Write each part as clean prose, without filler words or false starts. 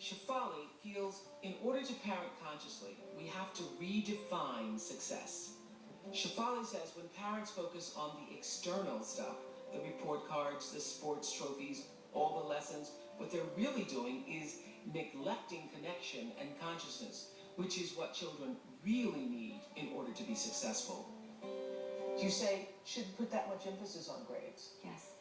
Shefali feels in order to parent consciously, we have to redefine success. Shefali says when parents focus on the external stuff, the report cards, the sports trophies, all the lessons, what they're really doing is neglecting connection and consciousness, which is what children really need in order to be successful. You say, shouldn't put that much emphasis on grades. Yes,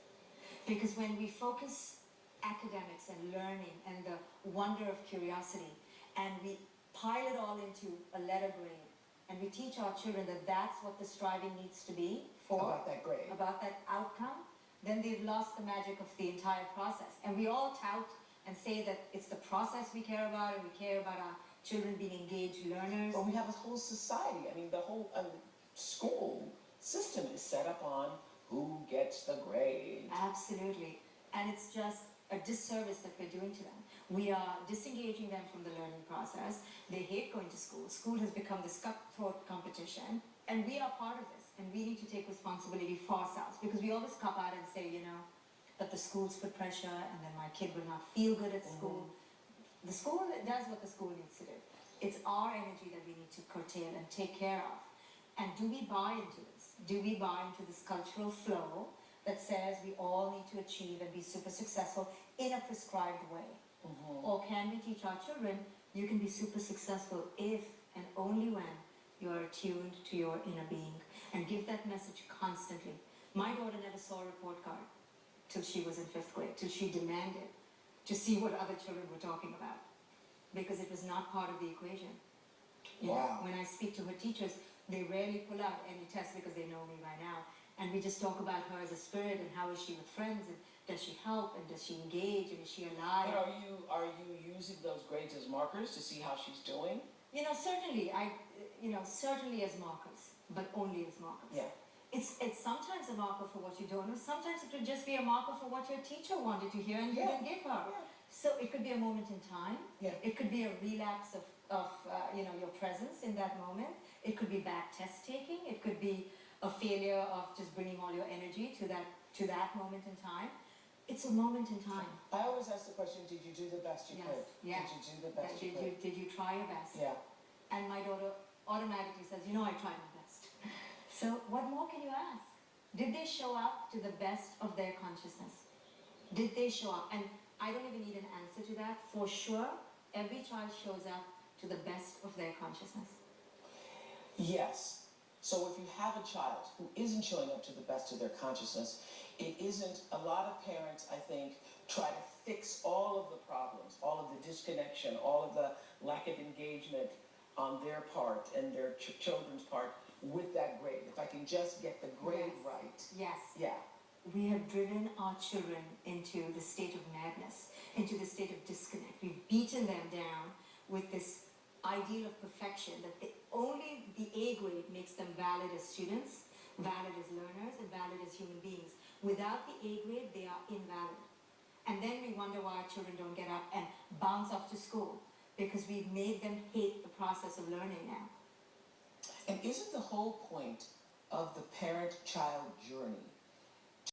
because when we focus academics and learning and the wonder of curiosity, and we pile it all into a letter grade, and we teach our children that that's what the striving needs to be for, About that grade. about that outcome, then they've lost the magic of the entire process. And we all tout and say that it's the process we care about, and we care about our children being engaged learners. But we have a whole society. I mean, the whole school system is set up on who gets the grade. Absolutely. And it's just a disservice that we're doing to them. We are disengaging them from the learning process. They hate going to school. School has become this cutthroat competition, and we are part of this, and we need to take responsibility for ourselves, because we always cop out and say, that the schools put pressure, and then my kid will not feel good at school. The school does what the school needs to do. It's our energy that we need to curtail and take care of. And do we buy into this? Do we buy into this cultural flow that says we all need to achieve and be super successful in a prescribed way? Or can we teach our children, you can be super successful if and only when you are attuned to your inner being, and give that message constantly. My daughter never saw a report card till she was in 5th grade, till she demanded to see what other children were talking about, because it was not part of the equation. Wow. When I speak to her teachers, they rarely pull out any tests because they know me by now. And we just talk about her as a spirit, and how is she with friends, and does she help, and does she engage, and is she alive? But are you using those grades as markers to see how she's doing? Certainly as markers, but only as markers. Yeah. It's sometimes a marker for what you don't know. Sometimes it would just be a marker for what your teacher wanted to hear and you didn't give her. Yeah. So it could be a moment in time. Yeah. It could be a relapse of your presence in that moment. It could be bad test taking. It could be a failure of just bringing all your energy to that moment in time. It's a moment in time. I always ask the question, did you do the best you could? Yes. Did you do the best you could? Did you try your best? Yeah. And my daughter automatically says, I tried my best. So what more can you ask? Did they show up to the best of their consciousness? Did they show up? And I don't even need an answer to that. For sure, every child shows up to the best of their consciousness. Yes. So if you have a child who isn't showing up to the best of their consciousness, it isn't, a lot of parents, I think, try to fix all of the problems, all of the disconnection, all of the lack of engagement on their part and their children's part with that grade. If I can just get the grade right. Yes. Yeah. We have driven our children into the state of madness, into the state of disconnect. We've beaten them down with this ideal of perfection, that only the A grade makes them valid as students, valid as learners, and valid as human beings. Without the A grade, they are invalid. And then we wonder why our children don't get up and bounce off to school, because we've made them hate the process of learning now. And isn't the whole point of the parent-child journey